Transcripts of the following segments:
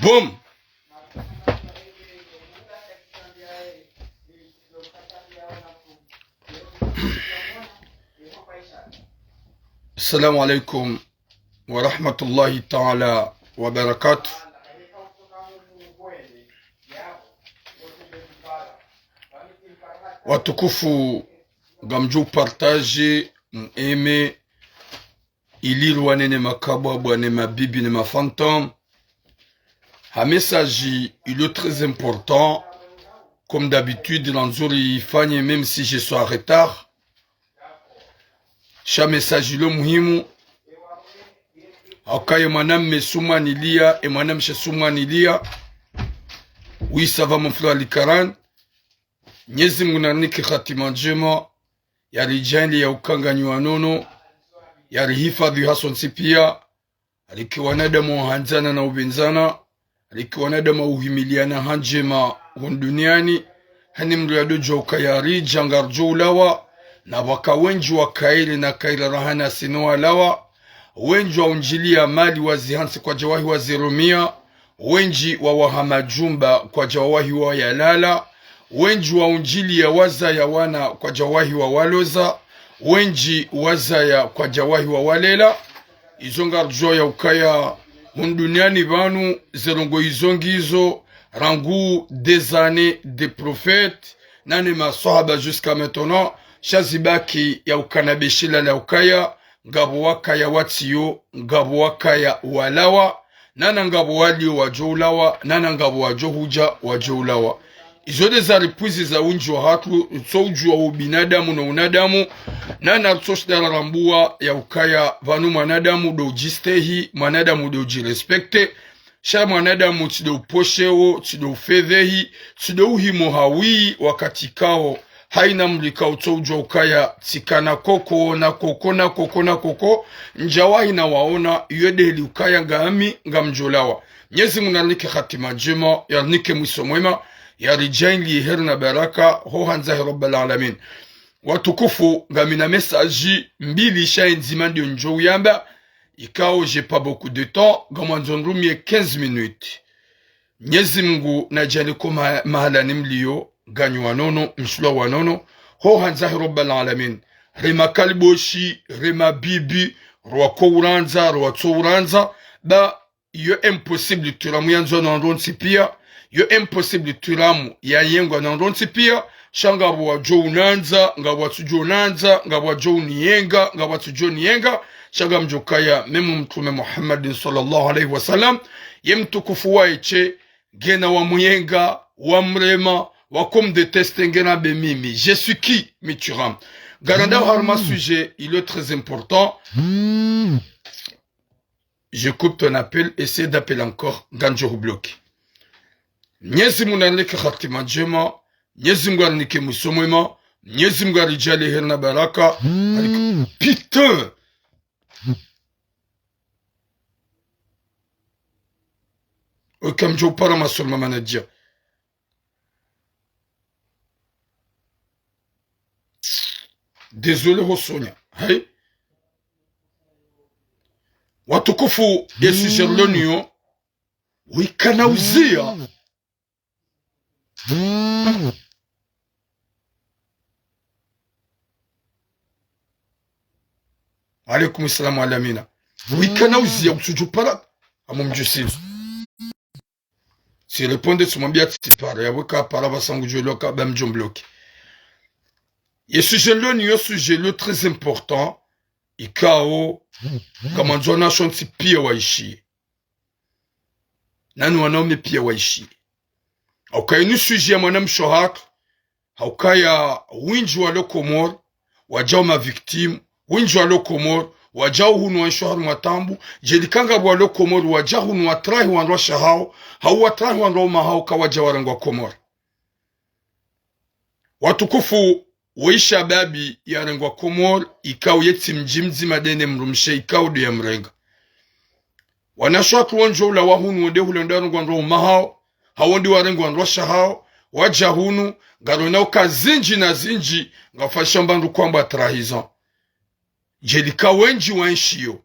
Boom. Assalamu alaikum wa rahmatullahi ta'ala wa barakatuh. Watukufu gamju partage m'aime ilirwane ne makabwa bwane mabibi ne ma fantôme. Un message il est très important. Comme d'habitude, l'anzuri fanye même si je suis en retard. Cha message il est muhimu. Akaye manam mesuma nilia et manam shesuma nilia. Oui, ça va mon frère Likaran. Nyezi munaniki khatima njema. Yari jani ya ukanganyi wanono. Yari hifadhi hason sipia. Aliki wanadamu hanzana na ubenzana. Aliki wanadamu uhimiliana hanjema duniani. Hani mriado joka yari jangar joulawa. Na waka wenji wa kaili na kaila rahana sinoa lawa. Wenji wa unjili ya mali wazihansi kwa jawahi wa zirumia. Wenji wa wahamajumba kwa jawahi wa yalala. Wenji wa unjili ya waza ya wana kwa jawahi wa waloza. Wenji waza ya kwa jawahi wa walela. Izonga rjo ya ukaya hunduniani vanu zerongo izongizo rangu des années des prophètes. Nane masahaba jusqu'à maintenant. Shazibaki ya ukanabeshila la ukaya. Ngabo waka ya watiyo. Ngabo waka ya walawa. Nana ngabo walio wajoulawa. Nana ngabo wajohuja wajoulawa. Izode za ripuizi za unji wa hatu. Utsouju wa ubinadamu na unadamu. Nana rtoshdara rambua ya ukaya. Vanu manadamu do jistehi. Manadamu do jirespekte. Sha manadamu tido uposhewo. Tido ufedhehi. Tido uhimo hawi wakati kao. Haina mlika utsouju wa ukaya. Tikana koko na koko na koko na koko. Njawahi na waona. Yode heli ukaya ngami ngamjolawa. Nyezi munanike khatima jema. Yarnike mwisomwema. Ya rijainli herna baraka ho hanzahi rabbal alamin. Watukufu gamina message mbili sha enzima ndio njou yamba. Ikao j'ai pas beaucoup de temps. Gamanzonrumie 15 minutes. Nyezi Mungu na jaliko mahala nimlio. Ganyu wanono, mshula wanono. Ho hanzahi rabbal alamin. Rema kalboshi, rema bibi. Rwako uranza, rwatso uranza. Ba yo impossible turamu yanzo na ndonsi pia. Yo impossible turamu ya yengwa na ndonsi pia. Shanga wa jo unanza, nga watu jo unanza, nga wajo uniyenga, nga watu jo niyenga. Shanga mjokaya memu mtume Muhammadin sallallahu alaihi wasallam. Ye mtukufu wa eche, gena wa muyenga, wa mrema, wa kom de teste ngena be mimi. Je suis qui, mituram. Garanda harma sujet, il est très important. Je coupe ton appel, essaie d'appeler encore Ganjoru bloqué. Nyezi munanike khatima njema. Nyezi mgarnike musomwema. Nyezi mgarijali herna baraka. Putain. Okamjo para masolma manadia. Désolé Hosonia. Hey. Watukufu yesu jerlonio. Wikana uzia. Alaikum salam wa alamina. Wikana uzia usujupara. Amo mjusizu. Si répondez sur mon biat tipara. Yaweka para basangu joloka bamjom bloki. Yesu jelonio sujet le très important. Ikao. Kamanzona shonsi pia waishi. Nanu wanaume pia waishi. Haukaya ni sujet ya mwanam shohak. Haukaya winji wa lokomor. Wajao ma victime. Winji wa lokomor. Wajao hunu wa shohar matambu. Jelikanga wa lokomor. Wajao hunu wa trahi wa nwa shahao. Hau wa trahi wa nwa mahao kawaja warangwa komor. Watukufu waisha babi ya rangwa komor. Ikao yeti mjimzi madene mrumshe. Ikao du ya mrenga. Wanashohak wanjo ula wahunu wende hulenda rangwa nwa mahao. Hawondi warengu wanrosha hao. waja hunu garona ukazinji na zinji ngafasha mbandu kwamba trahison jelika wenji wanshio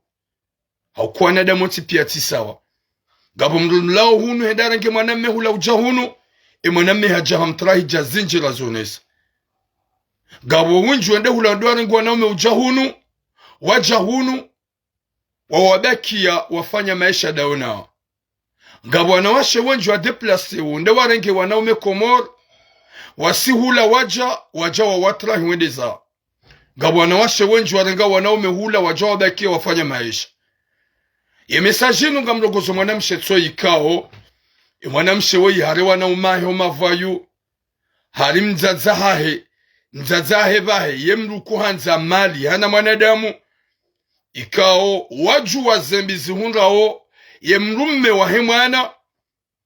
haukuwa na damonti pia tisawa gabo mlao hunu hedarange mwanamme hula uja hunu mwanamme haja hamtrahi jazinji la zonesa gabo wenji wende hula duarange wanaume uja hunu waja hunu wawabakia wafanya maisha daona ngabo wanawashe wenji wa deplase wende warange wanaume Komor wasihula waja wa watrahi wende za ngabo wanawashe wenji warenga wanaume hula waja wabakia wafanya maisha yemesajinu ngamrogozo mwanamshe tso ikao mwanamshe we hare wanaumahe omavayu hari mzazahe bahe yemruku hanza mali hana mwanadamu ikao waju wa zembi zihunrao yemrumme wahe mwana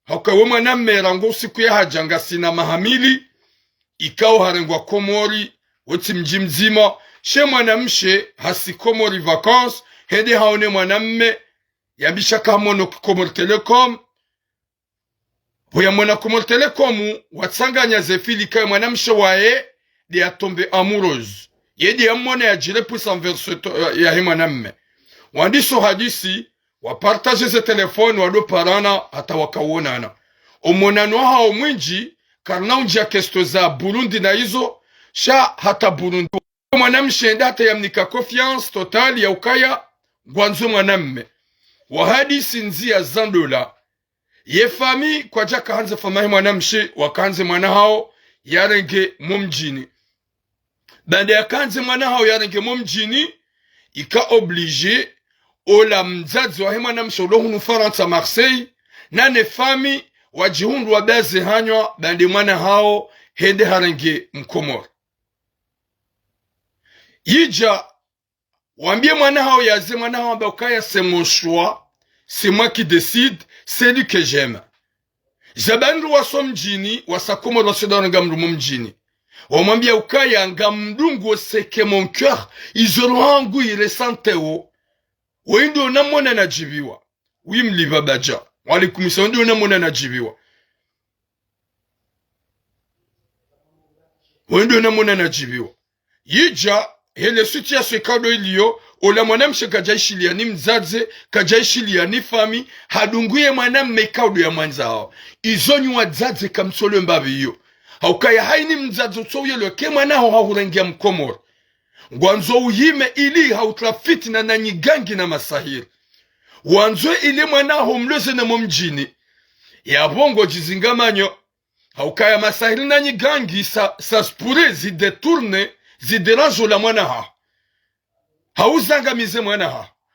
hakawe mwanamme rango siku ya hajanga sina mahamili ikao harengwa Komori woti mji mzima she mwanamshe hasi Komori vacances hede haone mwanamme yabisha kamono Komor Telecom huya mwana Komor Telecom watsanganya zefili kaya mwanamshe wae de atombe amoureuse yedi amone ya jire pusa verse ya he mwanamme wandiso hadisi wapartage ze telefone wado parana hata wakawonana omonano hao mwinji karna unjia kesto za Burundi na hizo sha hata Burundi mwanamshe enda hata yamnika confiance total ya ukaya gwanzo mwanamme wahadisi nzia $100 ye fami kwa jaka hanze famahi mwanamshe wakanze mwana hao yarenge mumjini bande ya kanze mwana hao yarenge mumjini ika oblige ola mzazi wahe mwanamshe ulohunu Faransa Marseille nane fami wajihundu wabaze hanywa bande mwana hao hende harenge Mkomor yija wambie mwana hao yaze mwana hao ambakaya c'est mon choix c'est moi qui décide c'est lui que j'aime jabandu waso mjini wasakomo wasoda ngamru mjini wamwambia ukaya ngamdungu seke mon cœur izorohangu iresanteo wendo namona najibiwa wimliva baja walikumisa wendo namona najibiwa wendo namona najibiwa yija hele situation kado iliyo ola mwanamshe kajaishilia ni mzaze kajaishilia ni fami hadunguye mwanamme kaudu ya mwanzao izonyu wazaze kamsole mbavi hiyo haukaya haini mzaze usoye loke mwanaho haurengia Mkomor ngwanzo uhime ili hautrafiti na nanyigangi na masahiri wanzo ili mwanaho mlose na mumjini ya bongo jizingamanyo haukaya masahiri nanyigangi sa spure zidetourne ziderajo la mwanaha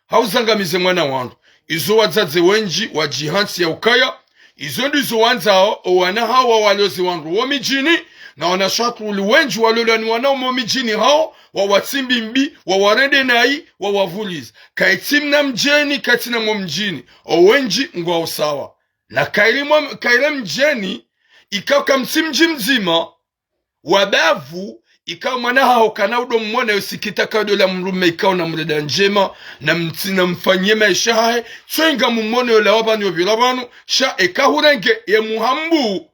hauzangamize mwana wandu izo wazaze wenji wa jihansi ya ukaya izo ndizo wanzao wana hawa walozi wandu wa mijini na wanashatu uli wenji walolani wanao mijini hao wawatsimbi mbi wawarende nai wawavuliza kaitimna mjeni kaitina mjini owenji ngwa usawa na kaile mjeni ikauka msimji mzima wabavu ikaw mwana hao kana udo mwone usikita kado la mrume ikaw na mreda njema na mtina mfanyie maisha hae twenga mwone ula wabani wabilabanu sha ekahurenge ye muhambu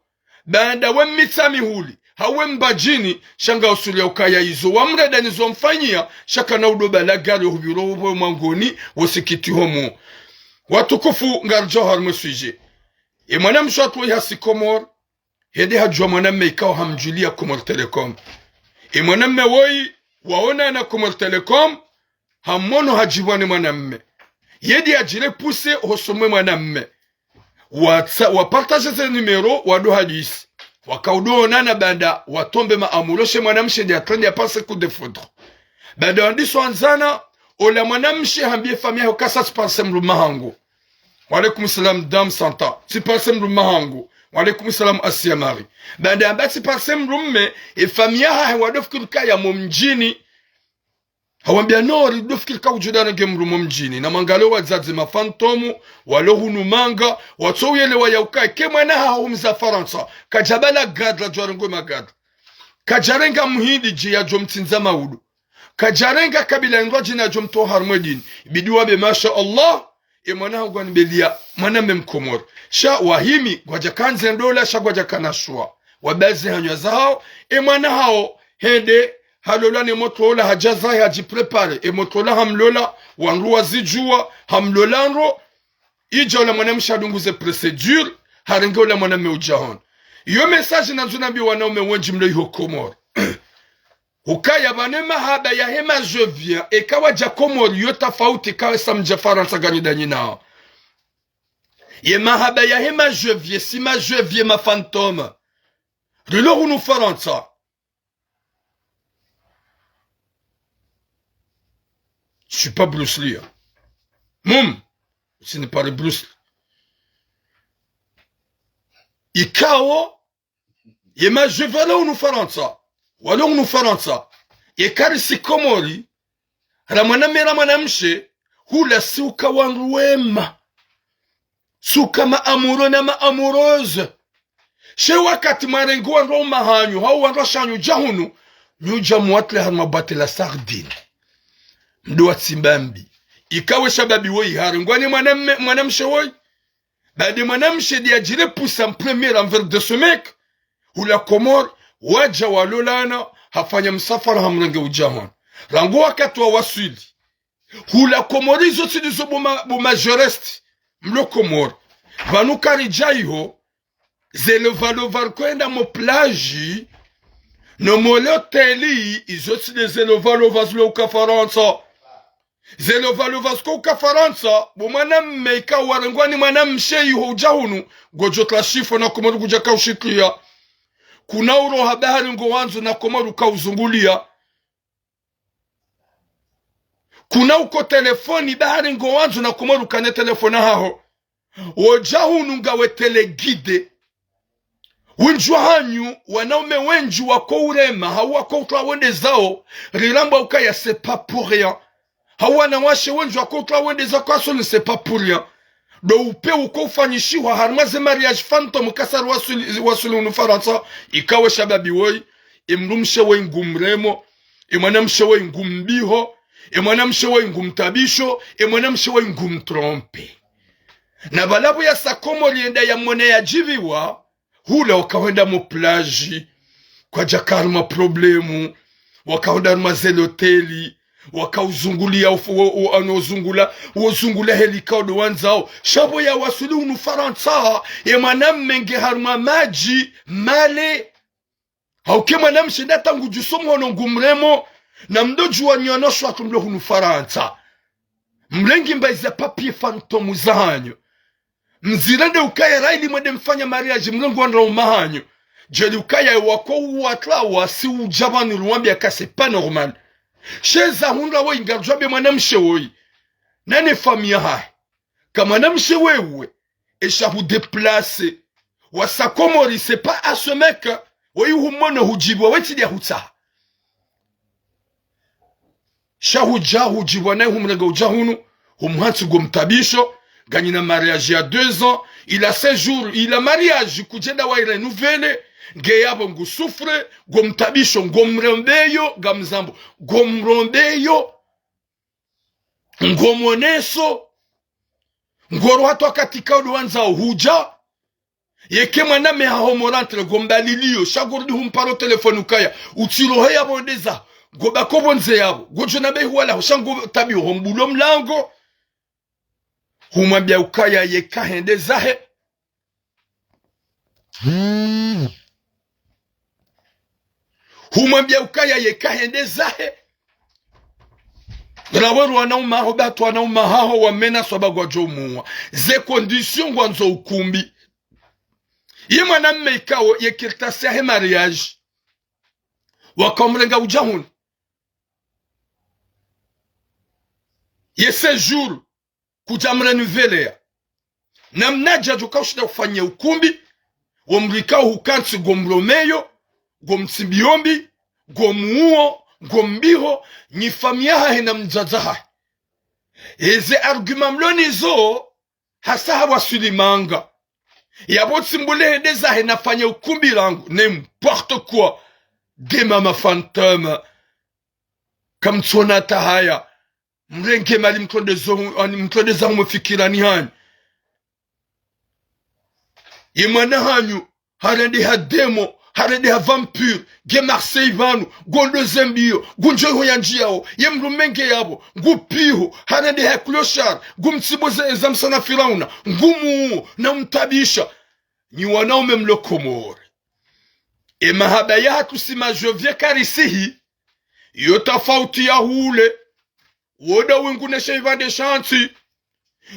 baada wemmitami huli hawe mbajini shanga usulia ukaya izo wa mreda nizo mfanyia shaka na udo balagari hubiro uwe mwangoni wasikiti homo watukufu ngarjohar msuje mwana mshatu hasi Komor hede hajwa mwanamme ikaw hamjulia Komor Telecom mwanamme woi waona na Komor Telecom hamono hajibwane mwanamme yedi ajire puse hosomwe mwanamme wapartage ze numero wado hadisi wakaudo nana banda watombe maamuloshe mwanamshe ndi atrende ya panse coup de foudre banda wandiso anzana ola mwanamshe hambie famia hokasa sipanse mruma hangu walaikum salam dam santa sipanse mruma hangu walaikum salam Asia Mari banda ambati parsem rumme famia ha wadofkirka ya mumjini hawambia nori dofkirka ujudana gemru mumjini na mangalo wazazi mafantomu walohunu manga watoyele wa yaukai kemwana ha humza Faransa kajabala gadla jwarengo magadla kajarenga muhindi jia jomtinza maudu kajarenga kabila ngoji na jomto harmedin biduwa be masha Allah mwana ngwani belia mwana Mkomor sha wahimi gwaja kanze ndola sha gwaja kanashwa wabazi hanywa zao mwana hao hende halola ne motola hajaza haji prepare motola hamlola wanruwa zijua hamlola nro ija ola mwana mshadunguze procedure harenge ola mwana meujahan iyo message na nzuna bi wanaume wenji mlo iho Komoro ukaya banema haba ya hema je viens ekawa ja Komoro yo tofauti kawa samja Faransa gani danyi nao ye mahaba ya hema je viens si ma je viens ma fantôme rilo hunu Faransa je suis pas Bruce Lee ce n'est pas le Bruce Lee ikawa ye ma je valo hunu Faransa walo hunu Faransa ye karisi Komori ramana mshe hula suka wanruema suka ma amuro na ma amoureuse she wakati marengo wanro mahanyu hau wanro shanyu jahunu nyuja muatle harma batela sardine mdoa tsimbambi ikawe shababi woi harengwani mwanamshe woi badi mwanamshe dia jire pousse en premier envers de ce mec hula Komor waja walolana hafanya msafara hamrenge ujahan rango wakati wa wasili hula Komori zote nizo buma joresti mlo Komor vanukari jaiho zelovalo kwenda mo plage no moloteli izoti zelovalo vazlo uka Faransa zelovalo vasko uka Faransa bumana meika warengwani mwana msheyi ho jahunu gojotla shifo na Komoro kuja kaushikia kuna uro habari ngo wanzo na Komoro kauzungulia kuna uko telefoni bahari ngo wanzo na Komoro kane telefona haho wajahunu ngawe telegide winjwa hanyu wanaume wenji wako urema hawako utawende zao rilamba ukaya c'est pas pour rien hawana washe wenji wako utawende zao kwa soli c'est pas pour rien do upe uko ufanyishiwa harmaze mariage phantom kasar wasuli unu Faransa ikawe shababi woi imrumshe woi ngumremo imwanamshe woi ngumbiho imwanamshe woi ngumtabisho imwanamshe woi ngumtrompe na balabu ya Komori enda ya mwone ya jiviwa hula wakawenda mo plage kwa jakarma problemu wakawenda mazele hoteli wakauzungulia wozungula helikaudo wanzao shabo ya wasuli unu Faransa ya mwanamenge harma maji male hauke mwanamshe data ngujusomu hono ngumremo na mdoju wa nyonosho atumlo unu Faransa mlengi mbaiza papier fantomu zahanyo mzirende ukaya raili mwede mfanya mariage mlengu wandra umahanyo jeli ukaya wako uwatla wasi ujabani ruwambi ya kase pa normal sheza hundra wo ingarjwabe mwanamshe woi nane famia hai kama mwanamshe wewe esha hu deplace wasa Komori c'est pas à ce mec woi humono hujibwa weti dia hutsa shahuja hujibwa nae humrega ujahunu humhansi gomtabisho gagné un mariage il y a 2 ans, il a 16 jours, il a mariage, kujenda wa renouvelé, geyabo ngu souffre, gomtabisho, gomrembeyo, gamzambo, gomrombeyo, ngomoneso, ngoro hatu katika uduanza huja, yeke mwaname hahomorantre, gombaliliyo, shagordi humparo telefonu ukaya, utirohe yabo ndeza, gobakobonze yabo, gojonabe huwala, shango tabi hombulo mlango, humwambia ukaya yeka hende zahe humwambia ukaya yeka hende zahe raweru wanauma ho batu wanauma haho wamena swabagwa jomuwa ze condition gwanzo ukumbi ye mwanamme ikawo yekirtasi ya he mariage wakamrenga ujahun ye séjour kujamrenouvelea na mnaja jukaushida kufanya ukumbi wamrikao hukansi gomromeyo gomtsibiombi gomuo gombiho ni famiaha hina mjajaha eze argument mloni zo hasa hawa sulimanga yabotsi mbule hedeza hina fanya ukumbi langu n'importe quoi dema ma fantôme kam tsonata haya mrenge mali mtondeza umufikirani hanyu imwana hanyu harandi hademo harede ha vampire ge Marseille vanu gondo zembio gunjo ya njiao ye mrumenge yabo ngupiho harede ha clochard gumtsiboze ezamsana firauna ngumu na mtabisha ni wanaume mlokomore e mahaba yatu sima jovye karisihi yo tofauti ya hule woda wengune sheiva de shanti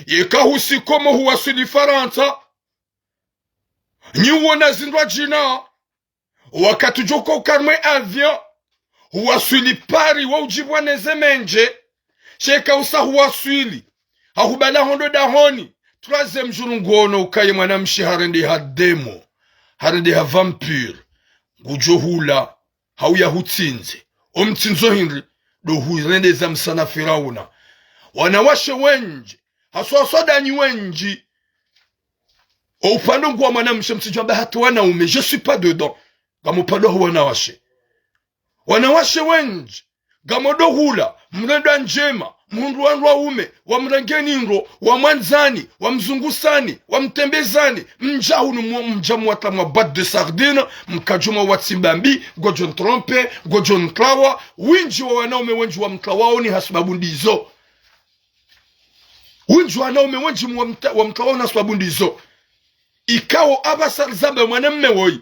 yeka husikomo huwasili Faransa ni wona zindwa jina wakati joko karmwe avion huwasili Paris wa ujibwa nezemenje sheka usa huwasili ahubala hondo dahoni troisième jour ngono ukaye mwanamshi harende ha demo harende ha vampire ngujo hula hauya hutsinze omtsinzo hinri do huirende za msana Firauna wanawashe wenji haswa danyi wenji upande ngwa mwanamshi msijamba hatu wanaume je suis pas dedans gamupado wanawashe wenji gamodo hula mrenda njema mundu wanwa ume wa mrengeninro wa mwanzani wa mzungusani wa mtembezani mjahu mjamu watamwa bat de sardine mkajuma watsimbambi gojon trompe gojon klawa winji wa wanaume wenji wa mklawao ni hasubabu ndizo winji wa wanaume wenji wa mklawao na subabu ndizo ikao abasar zambe mwanamme woi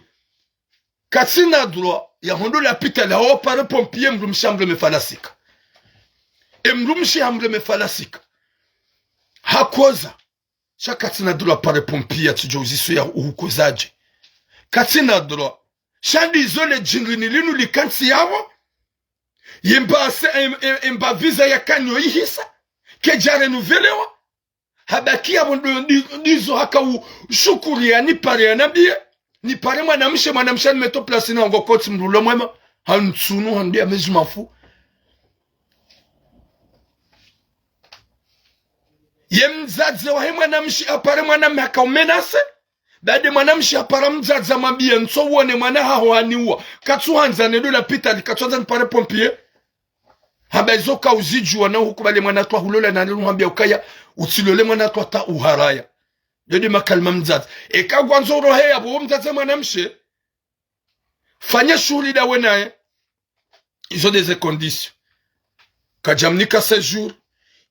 katsina droit ya hondo la pita la ho pare pompier mrumshambre mefalasika emrumshi hambre mefalasika hakoza shakatsina droit pare pompier tujouziso ya uhukozaje katsina droit shandi zole jingrini linu likansi yawo yemba visa ya kanyo ihisa kejare nuvelewa habaki ya ndizo haka ushukuri ya nipare ya nabie nipare mwanamshe nimeto plasi na ngokoti mrulo mwema hansunu handi ya mezu mafu yemzadze wa mwanamshi apare mwanamhe haka umenase bade mwanamshi apara mzadza mabie nso uone mwana haho haniwa katsuhanza nedo pita likatsuhanza nipare pompier habezoka uzijua na hukubale mwana twa hulola na nelu hambia ukaya utsilole mwana twa ta uharaya yodi makalma mzadza ekagwa nzoro heya bo mzadza mwanamshe fanya shughuli dawe naye izo des conditions kajamnika séjour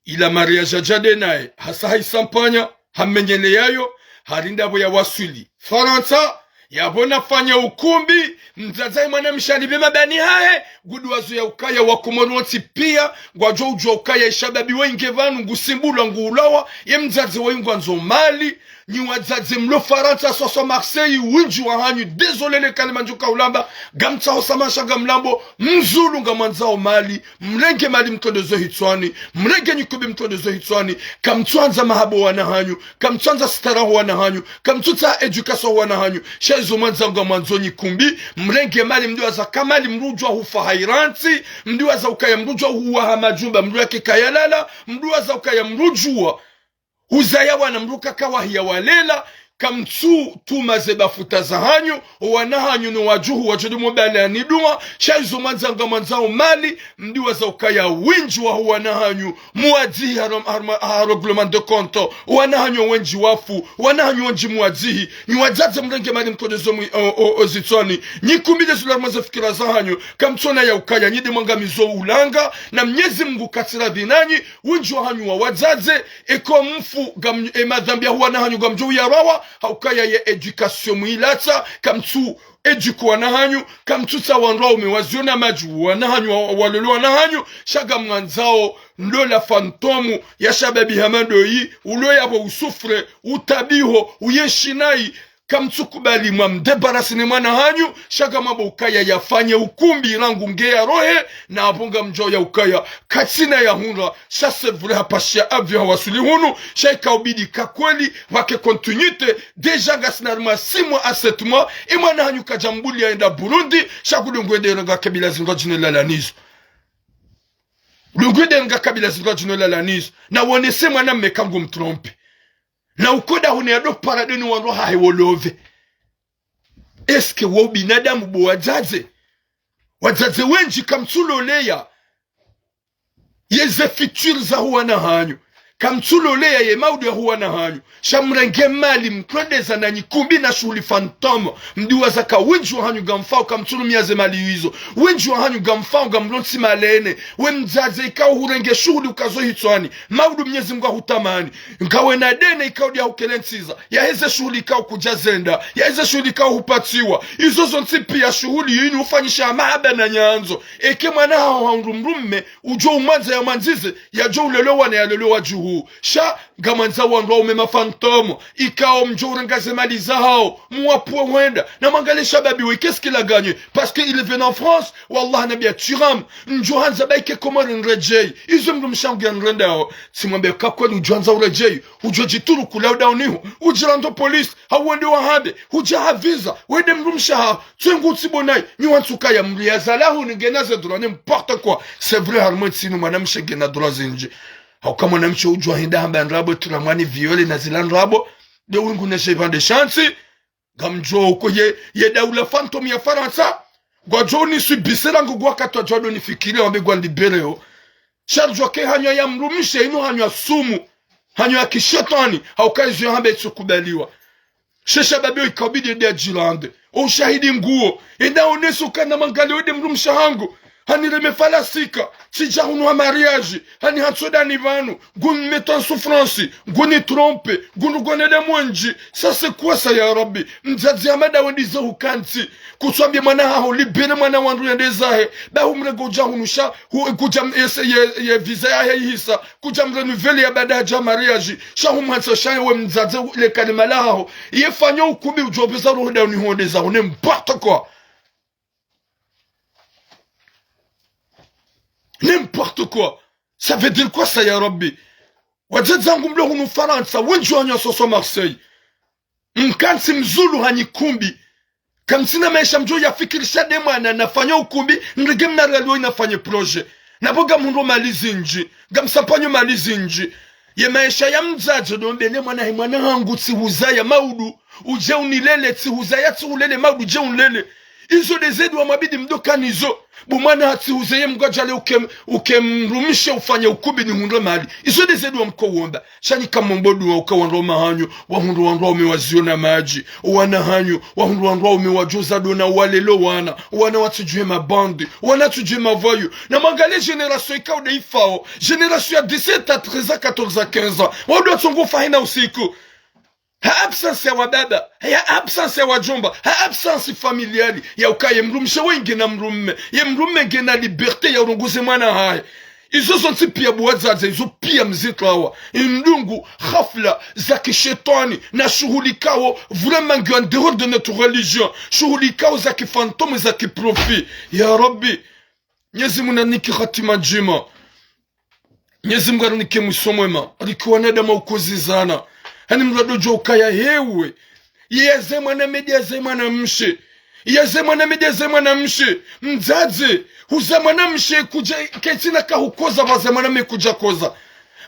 ila mariage jade naye hasa haisampanya hamenyele yayo harinda bo ya wasuli Faransa yabona fanya ukumbi mzazai mwanamshe alibema bani hae guduwazo ya ukaya wakumonoti pia gwajo ujwa ukaya ishababi wenge vanu ngusimbula nguulawa ye mzazi wa nzo mali ni wazazi mlo Faransa soso Marseille winji wa hanyu désolé le kalima njuka ulamba gamtsa hosamasha gamlambo mzulu ngamanzao mali mlenge mali mtodezo hitwani mlenge nyikubi mtodezo hitwani kamtwanza mahabo wana hanyu kamtwanza staraho wana hanyu kamtuta education wana hanyu shezo manza ngamanzo nyikumbi mlenge mali mdiwa za kamali mrujwa hufa hairanti mdiwa za ukaya mrujwa huwa hamajumba mdiwa kikayalala mdiwa za ukaya mrujwa uzaya wana mruka kawahi ya walela kamtsu tumaze bafuta za hanyu wana hanyu no wajuhu wajudu mobale ya nidua shaizo manzanga manzao mali mdiwa za ukaya winji wa wana hanyu muadzihi reglement de compte wana hanyu wenji wafu wana hanyu wenji muadzihi ni wazaze mrenge mali mkodezo ozitoni nyikumide zula maze fikira za hanyu kamtsona ya ukaya nyide mwangamizo ulanga na mnyezi Mungu katira binanyi winji wa hanyu wa wazaze eko mfu madhambi ya wana hanyu gamjou ya rawa haukaya ye education muilata kamtu eduku wana hanyu kamtu sa wanrao umewaziona maju wana hanyu walolo wana hanyu shaga mwanzao ndola fantomu ya shababi hamando yi ulo yabo usufre utabiho uyeshinai kamtu kubali mdebarasi ni mwana hanyu shaga mabo ukaya yafanye ukumbi rangu ngea rohe na abunga mjo ya ukaya katina ya huna shase vule hapashia avyo hawasuli hunu shaika ubidi kakweli wake kontinuite deja gasinarima 6 mois à 7 mois mwana hanyu kajambuli ya enda Burundi shakudu ngwede renga kabila zinga jine lalanizo ngwede renga kabila zinga jine lalanizo na wonese mwana mekangu mtrompe na ukoda huneado paradeni wanro haiwolove eske wo binadamu bo wazaze wenji kamtsulo leya yeze fitur za wana hanyu kamtulolea ye maudu ya huwa na hanyu shamrenge mali mkwendeza na nyikumbi na shughuli fantomo mdiwa zaka winju hanyu gamfao kamtulu miaze mali hizo winju hanyu gamfao gamlonsi malene we mzaze ikao hurenge shughuli ukazo hitwani maudu mnyezi mga hutamani nkawe na dene ikao dia ukelensiza ya heze shughuli ikao kujazenda ya heze shughuli ikao hupatiwa izo zonti pia shughuli yini ufanyisha mahaba na nyanzo eke mwana hao haundumrumme ujo umanza ya manzize ya jo ulelewa na ya lelewa juhu sha gamanza wanrwa umema fantomo ikao mjo urengaze mali za hao muwapua wenda na mangale shababi we qu'est-ce qu'il a gagné parce qu'il est venu en France wallah nabia turam njo hanza baike komori nrejei izo mrumshangu ya nrendao simwambe kakweli ujuanza urejei ujo jituru kulauda unihu ujirando polisi hauwende wahabe hujahaviza wende mrumshaha tuengu utibonai nyuantuka ya mlia zalahu ningenaze durane n'importe quoi c'est vrai harmoine sinu manamshe gena duraze nje au kama mwanamche ujua hinda hamba nrabo tulamwani viole na zila nrabo de wingu neshe vande chansi gamjo uko ye daula fantom ya Faransa gwa joni subisera ngugwa katwa jwado nifikiri wambe gwa libereo charjwa ke hanyo ya mrumishe inu hanyo ya sumu hanyo ya kishetani haukazi ya hamba itukubaliwa shesha babio ikabidi de jilande o shahidi nguo enda onesu kana mangali wede mrumisha hangu hani reme falasika sija unwa mariage hani hatsoda ni vanu gun mettre en souffrance guni trompe gunu gonede mwenji ça c'est quoi ça ya rabbi mzazi amada wendize ukanti kuswambia mwana hao libere mwana wandu yendezahe ba umrego jahunusha kuja ye visa ya hisa kuja mrenuvele ya bada ja mariage shahumhansa shaye we mzazi le kalima lao yefanyo ukubi ujobeza roho ni hondeza on n'importe quoi. N'importe quoi. Ça veut dire quoi ça ya rabbi? Wajazangu mlo hunu Faransa wenju hanyo soso Marseille mkansi mzulu hani kumbi kamsina maisha mjo ya fikirisha demana nafanya ukumbi nrige mnaralio inafanya proje naboga mhundo malizi nji gamsapanyo malizi nji ye maisha ya mzazo dombele mwana hangu tihuzaya maudu uje unilele tihuzaya tihulele maudu je unilele izo dezedu wa mabidi mdokanizo bumana hati uzeye mgajale ukemrumishe ufanya ukubi ni hundre mali izo dezedu wa mko uomba shani kama mbodu wa uka wanroma hanyo wa hundre wanroma umewaziona maji wana hanyo wa hundre wanroma umewajoza dona walelo wana watujue mabandi wana tujue mavayo na mangale generasyon ika ude ifao generasyon ya 17 a 13 a 14 a 15 wadu watongo fahina usiku ha absence ya wababa ya absence ya wajomba ha absence familiali ya ukaye mrumishe wengi na mrumme ye mrumme gena liberte ya urunguze mwana haya izo zonti pia buwazaza izo pia mzito hawa indungu khafla za kishetani na shughuli kao vraiment en dehors de notre religion shughuli kao za kifantome za kiprofi ya rabbi nyezi munaniki khatima njema nyezi mgaranike musomwema alikuwa nadama ukozizana hani mrado jokaya hewe yeze mwana media ze mwana mshe yeze mwana media ze mwana mshe mzaze huza mwana mshe kuja ketina kahukoza vaze mwana mekuja koza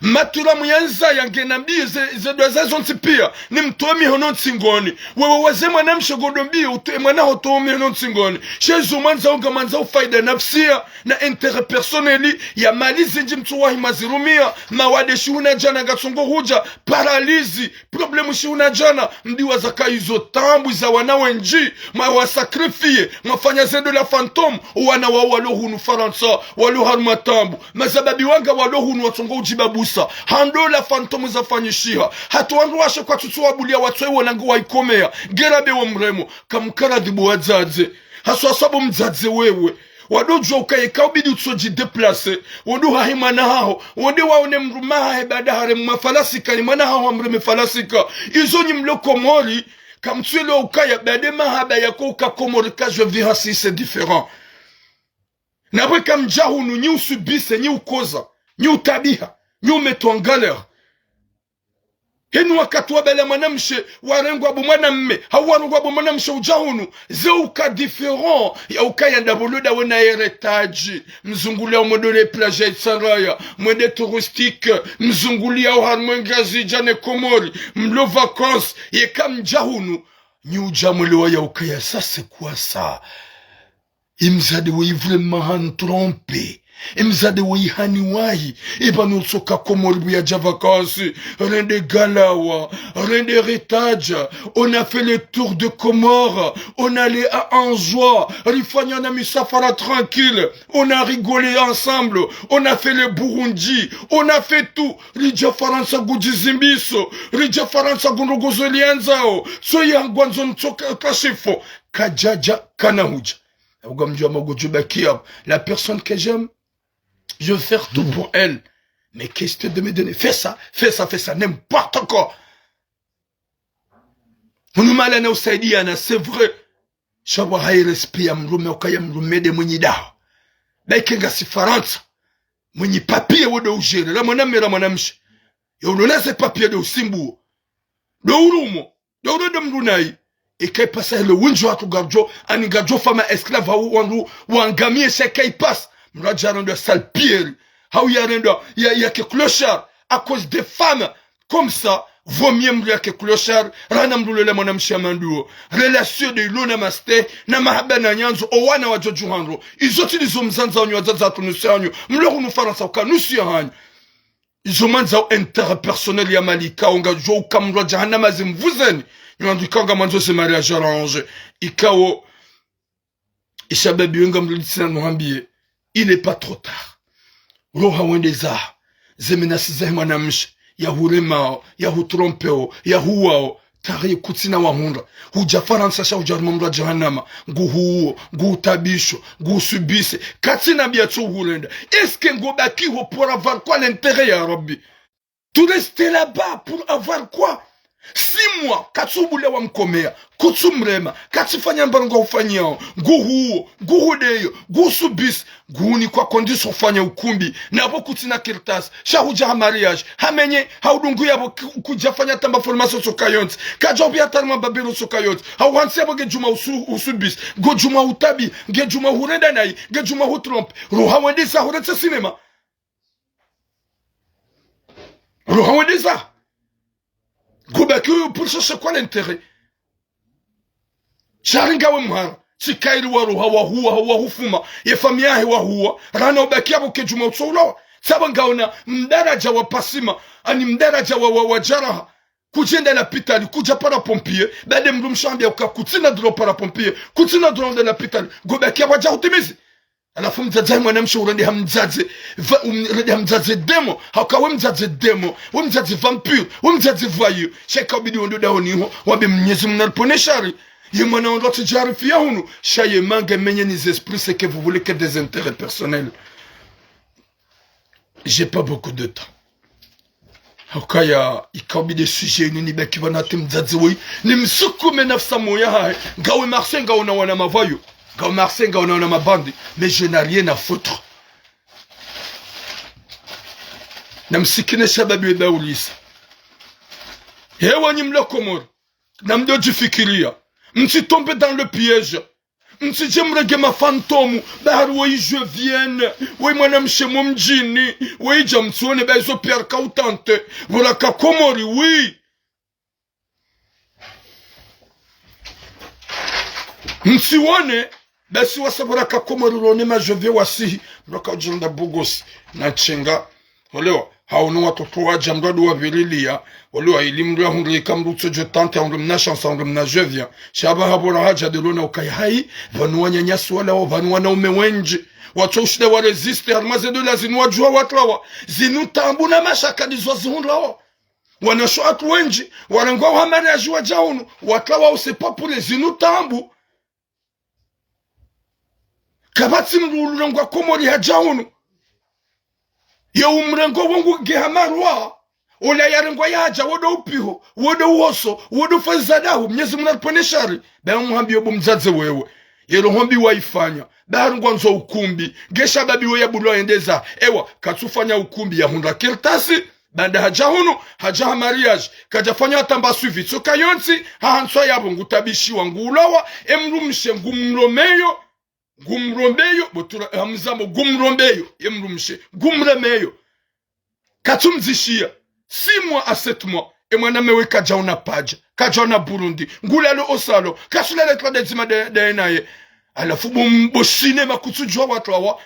matura muyanza yange nambi ze doza zonti pia ni mtomi hono tsingoni wewe waze mwana mshe godombi utoe mwana hotomi hono tsingoni shezu manza unga manza ufaida nafsia na intérêt personnel ya malizi nji mtuwa himazirumia mawade shihuna jana gatsongo huja paralizi problemu shihuna jana mdiwa zaka hizo tambu za wanawe nji mawa sakrifie mafanya zendo la fantome wana walo hunu Faransa walo haruma tambu mazababi wanga walo hunu watsongo ujibabu hando la fantomu za fanyishia hatu wangu washe kwa tutuwa bulia watwe wanangu waikomea gerabe wa mremo kamkara dibu wazaze hasu asabu mzaze wewe wadojwa ukayeka ubidi utsoji deplase wadu hahimana hao wadu waone mrumaha hebada haremu mafalasika ni mana hao mreme falasika izo ni mloko mori kamtuele ukaya bade mahaba yako ukakomori kajwe vihasi c'est différent nawe kamjahunu nyi usubise nyi ukoza nyi utabiha nyu metu en galère henu wakati wabele mwanamshe warengwa bu mwanamme hawarengwa bu mwanamshe ujahunu ze uka différent ya uka yanda buluda wena heritage mzungulia umodole plage ya Saraya mwende touristique mzungulia uharmwengazi jane Komori mlo vacances yeka mjahunu nyu ujamwelewa ya uka ya ça c'est quoi ça imzade we vraiment han trompé Mzade wihani wahi. Ibanu soka komori ya Javakasi. Rende Galawa. Rende Retaja. On a fait le tour de Comores. On allait à Anjoa. Rifanya na misafara tranquille. On a rigolé ensemble. On a fait le Burundi. On a fait tout. Rija Faransa Gujizimbiso. Rija Faransa Gunogozolianzao. Soya Ngwanzon Tsoka Kashifo. Kajaja Kanahuja. La personne que j'aime, je vais faire tout pour elle. Mais qu'est-ce de me donner? Fais ça, n'importe quoi. C'est vrai. Shawarai respect amrume okayam rumede mwenyida. Baikenga sifaransa. Mwenye papier wode ujere. La mwanamshi. Yololeze papier de usimbu. Do urumo. Do urumo mrunai. Et qu'il passe le winjo à tout gadjo, un gadjo femme esclave ou un gamier, c'est qu'il passe. M'rajaran de sale pierre. How y a que clochard, à cause des femmes, comme ça, vaut mieux m'ria que clochard, ranam roule monam chamanduo. Relation de l'ona master, namahabena nyanzo, owana wa jojuhandro. Ils ont utilisé mzanza onyo, zazato nusanyo, m'leur nous faransa oka, nous siyanyo. Ils ont manzao interpersonnel ya malika, onga jo kamro jahannama zimvuzeni. Kanga manzo se mariage arrange. Ikao. Ishabebi wenga mlulitina nuhambie. Il n'est pas trop tard. Roha wendeza. Zemenasi zahmanamsh. Yahuremao. Yahutrompeo. Yahuao. Tari kutina wahundra. Huja faransa sha ujarmamra jahannama. Nguhuo. Nguhutabisho. Nguhusubise. Katina biacho hulenda. Est-ce que ngobaki ho pour avoir quoi l'intérêt ya Rabbi? Tu restes là-bas pour avoir quoi? 6 mois, katsubule wa mkomea, kutsumrema, katsifanya mbarongo ufanyao, nguhuo, nguhudeyo, gusubis, guhuni kwa kondisho ufanya ukumbi, na hapo kutina kirtas, shahuja mariage, hamenye, haudungu yabo kujafanya tamba formaso sokayonti, kajobi atarma babero sokayonti, hauhansi yabo gejuma usubis, gojuma utabi, gejuma hurenda nai, gejuma hutromp, ruha wendisa huretsa sinema. Ruha wendisa. Gobaki pour ça c'est quoi l'intérêt? Charinga we mhara chikairi waru hawa hufuma ye famia he wahua rana obaki abo kejuma utsolo sabangaona mdaraja wa pasima ani mdaraja wa jaraha kujenda na pitali kuja para pompier bade mrumshambia ukakutina dro para pompier kutina dro de la pitali gobaki abo jahutimizi alafu mzazi mwanamshi urende hamzazi demo hakawe mzazi demo we mzazi vampire we mzazi voyou sheka bidi wondo daoniho wabe mnyezi mnalponeshari ye mwana ondo tijari ya hunu shaye mange menye les esprits c'est que vous voulez que des intérêts personnels. J'ai pas beaucoup de temps. Hakaya ikabi des sujets nini beki vanati mzazi woi ni msukume nafsa moya hai gawe marsenga ona wana mavoyou. Quand Marseille, on a ma bande, mais je n'ai rien à foutre. Namsikine sababu eda ulisa. Hewa ni mlokomor. Namdo jifikiria. Msi tombe dans le piège. Msi jemrege ma fantôme. Bahar woi je vienne. Woi mwanam shemo mjini. Woi jamsuone baizo pierre kautante. Vola kakomori, oui. Msi wane. Basi wasabura kakomori ronema je vais wasi. Mloka ujenda bugos. Na chenga. Olewa. Haunu watoto waja mradu wa vililia. Olewa ilimria hundri kamruto jotante. Hundrimna chansa hundrimna je viens. Shaba habura haja de lona ukaya hai. Vanua nyanyasu wala o vanua na umewenji. Wacho ushide wa resiste. Almaze de la zinua jua watlawa. Zinu tambu na mashaka dizwa zihundrawa. Wanasho atu wenji. Warengwa uhamari ya jua jaunu. Watlawa usepa pule zinu tambu. Kabati mrulungwa komori hajaunu. Ya umrengo wangu gehamarwa. Ola ya rengwa ya haja wodo upiho. Wodo uhoso. Wodo fazadahu. Mnyezi mnaliponeshari. Baya muhambi yobu mzaze wewe. Yelo hambi waifanya. Baya rengwa nzo ukumbi. Gesha babi weya budwa endeza. Ewa katufanya ukumbi ya hundra kirtasi. Banda hajahunu. Hajaha mariage. Kajafanya atamba suivi. Soka yonsi. Hahanswa yabo ngutabishi wangu ulawa. Emrumshe ngumromeyo. Gumrombeyo, botura hamzamo gumrombeyo, yemrumshe, gumremeyo. Katumzishia, 6 mois à 7 mois, et moi namewe kajaona paja, kajaona Burundi, ngulalo osalo, kasula lettre de zima de enaye. Alafu bo cinéma kutujwa watlawa.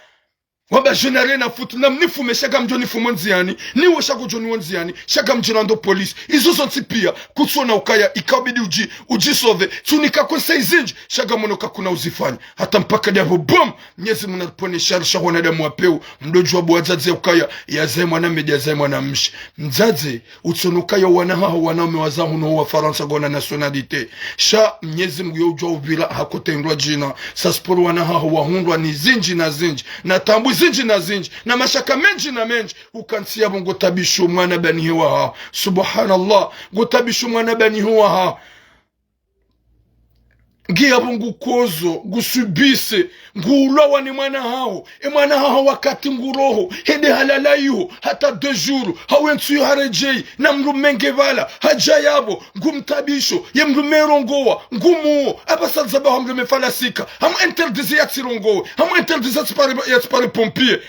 Waba je n'ai rien à foutre. Nam ni fume shagam joni fumonziani. Ni wo shago joni wonziani. Shagam jonando police. Izo zonti pia. Kutsona ukaya ikabidi uji sove. Tunika konse izinji. Shagam monoka kuna uzifanya. Hata mpaka diabo bom. Nyezi munapone sharisha wana mwapeu. Mdojua buwazaze ukaya. Yaze mwana media yaze mwana mshi. Mzaze. Utsonukaya wanahaho wanaume wazahu no wa Faransa gona nationalite. Sha mnyezi mguyo ujua ubila hakote ndwa jina. Sasporo wanahaho wahundwa ni zinji na zinji. Na tambu zinji na zinji na mashaka menji na menji ukansiya bongo tabisho mwana bani hiwa ha subhanallah go tabisho mwana bani hiwa ha ngia bongo kozo gusubise ngulowa ni mwana hao mwana hao wakati nguroho hede halala yuho hata 2 jours hawentu harejei na mrumenge vala haja yabo ngumtabisho ye mrumerongowa ngumu abasanzaba hamrume falasika ham interdize yatsirongowe ham interdize yatspare pompier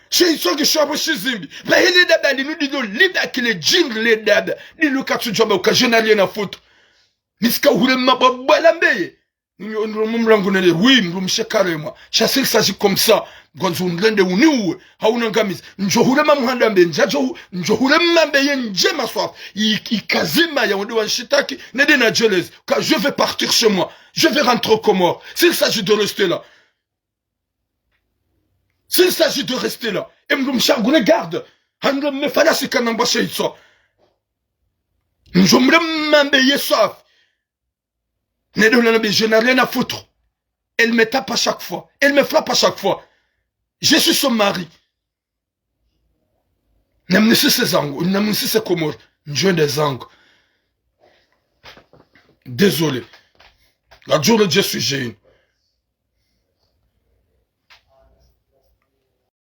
Chez ceux qui sont chizimbi, bah il est d'abord nous disons libre que les jeans les d'abord, ni le cas tu job au cas je n'ai rien à foutre. Miska oulema balambe. Oui, carrément. Chasser s'agit comme ça. Quand on lende uniwe, haunangamis. Njohurema muhandambe, njohurema beye njema soif. Ikazima ya wende wanshitaki, nede na jelez. Car je vais partir chez moi. Je vais rentrer au Comores. S'il s'agit de rester là. S'il s'agit de rester là. Et m'gune garde. Handle me falasi kanamba sheitso. Njomrema beye soif. Je n'ai rien à foutre. Elle me tape à chaque fois. Elle me frappe à chaque fois. Je suis son mari. N'amnissi ses angles. N'amnissi ses Comores. Je des angles. Désolé. La journée, je suis gêné.